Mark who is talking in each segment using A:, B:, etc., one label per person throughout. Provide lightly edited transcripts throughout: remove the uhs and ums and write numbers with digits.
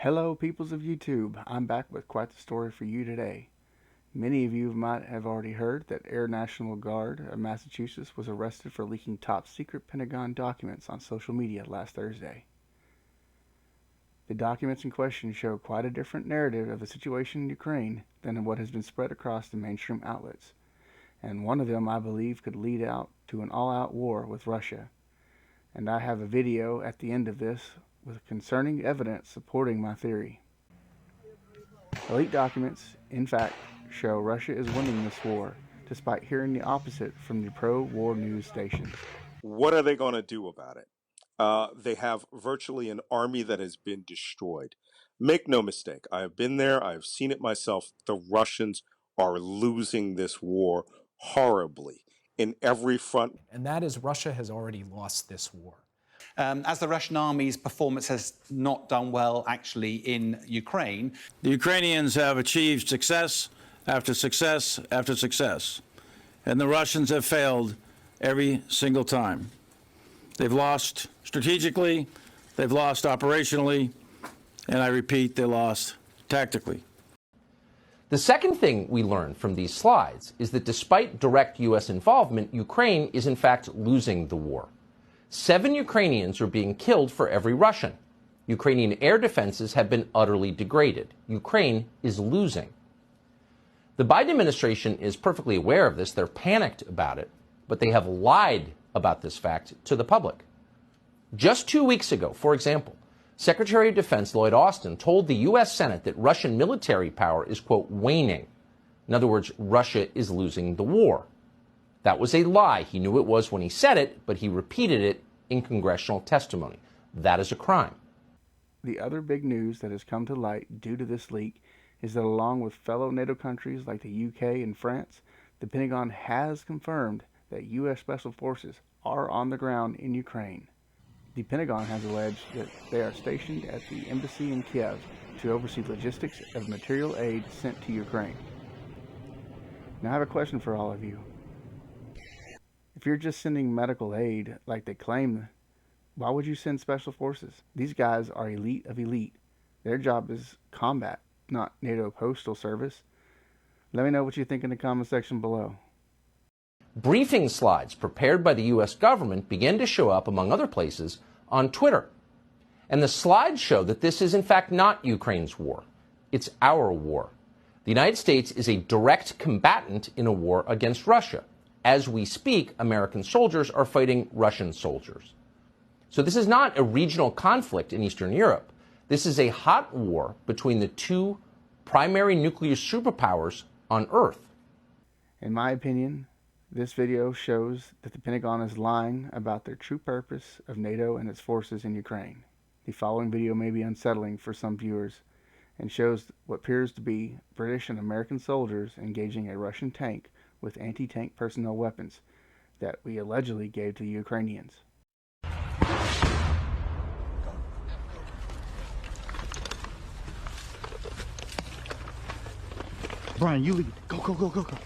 A: Hello, peoples of YouTube. I'm back with quite the story for you today. Many of you might have already heard that Air National Guard of Massachusetts was arrested for leaking top secret Pentagon documents on social media last Thursday. The documents in question show quite a different narrative of the situation in Ukraine than what has been spread across the mainstream outlets, and one of them I believe could lead out to an all-out war with Russia. And I have a video at the end of this with concerning evidence supporting my theory. The leaked documents, in fact, show Russia is winning this war, despite hearing the opposite from the pro-war news stations.
B: What are they going to do about it? They have virtually an army that has been destroyed. Make no mistake, I have been there, I have seen it myself. The Russians are losing this war horribly in every front.
C: And that is, Russia has already lost this war.
D: As the Russian army's performance has not done well, actually, in Ukraine.
E: The Ukrainians have achieved success after success after success, and the Russians have failed every single time. They've lost strategically, they've lost operationally, and I repeat, they lost tactically.
F: The second thing we learned from these slides is that despite direct U.S. involvement, Ukraine is in fact losing the war. 7 Ukrainians are being killed for every Russian. Ukrainian air defenses have been utterly degraded. Ukraine is losing. The Biden administration is perfectly aware of this. They're panicked about it, but they have lied about this fact to the public. Just 2 weeks ago, for example, Secretary of Defense Lloyd Austin told the U.S. Senate that Russian military power is, quote, waning. In other words, Russia is losing the war. That was a lie. He knew it was when he said it, but he repeated it in congressional testimony. That is a crime.
A: The other big news that has come to light due to this leak is that along with fellow NATO countries like the UK and France, the Pentagon has confirmed that U.S. Special Forces are on the ground in Ukraine. The Pentagon has alleged that they are stationed at the embassy in Kiev to oversee logistics of material aid sent to Ukraine. Now I have a question for all of you. If you're just sending medical aid like they claim, why would you send special forces? These guys are elite of elite. Their job is combat, not NATO postal service. Let me know what you think in the comment section below.
F: Briefing slides prepared by the U.S. government began to show up, among other places, on Twitter. And the slides show that this is in fact not Ukraine's war. It's our war. The United States is a direct combatant in a war against Russia. As we speak, American soldiers are fighting Russian soldiers. So this is not a regional conflict in Eastern Europe. This is a hot war between the two primary nuclear superpowers on Earth.
A: In my opinion, this video shows that the Pentagon is lying about their true purpose of NATO and its forces in Ukraine. The following video may be unsettling for some viewers and shows what appears to be British and American soldiers engaging a Russian tank with anti-tank personnel weapons that we allegedly gave to the Ukrainians.
G: Brian, you lead. Go, go, go, go, go.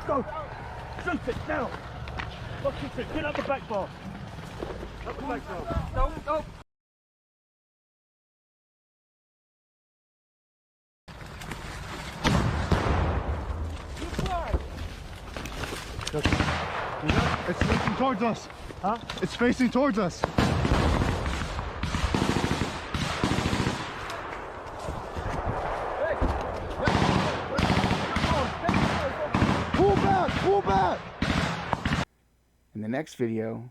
G: Go! Shoot it now! Look, shoot it! Get up the back bar! Up the back bar! Don't go! It's facing towards us. Huh? It's facing towards us. Pull back! Pull back!
A: And the next video,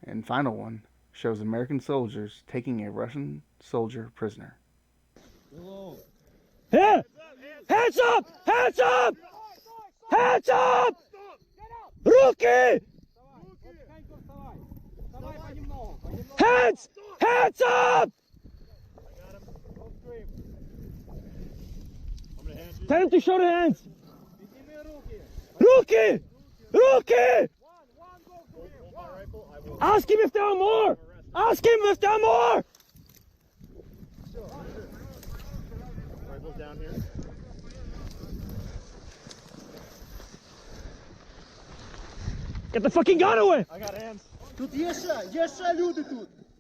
A: and final one, shows American soldiers taking a Russian soldier prisoner.
G: Here! Hands up! Hands up! Hands up! Руки! Hands! Hands up! Tell him to show the hands! Руки! Руки! Ask him if there are more! Ask him if there are more! Rifles down here. Get the fucking gun away! I got hands.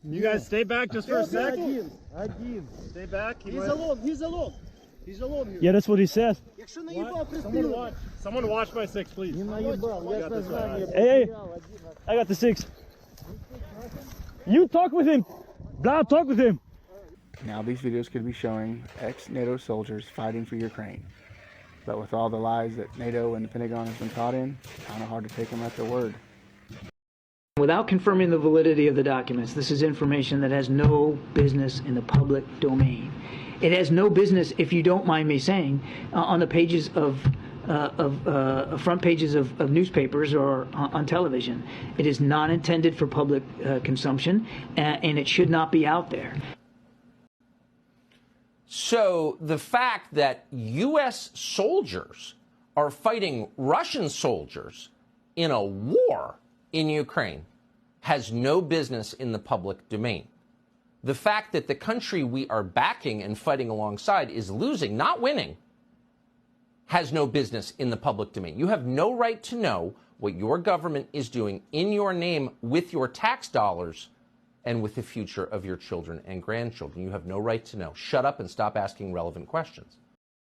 G: You guys stay back just for a second. Stay back. He's alone. He's alone. He's alone here. Yeah, that's what he said. Someone watch my 6, please. Hey, I got the 6. You talk with him. Blah, talk with him.
A: Now these videos could be showing ex-NATO soldiers fighting for Ukraine. But with all the lies that NATO and the Pentagon has been caught in, it's kind of hard to take them at their word.
H: Without confirming the validity of the documents, this is information that has no business in the public domain. It has no business, if you don't mind me saying, on the pages of front pages of newspapers or on television. It is not intended for public consumption, and it should not be out there.
F: So the fact that U.S. soldiers are fighting Russian soldiers in a war in Ukraine has no business in the public domain. The fact that the country we are backing and fighting alongside is losing, not winning, has no business in the public domain. You have no right to know what your government is doing in your name with your tax dollars and with the future of your children and grandchildren. You have no right to know. Shut up and stop asking relevant questions.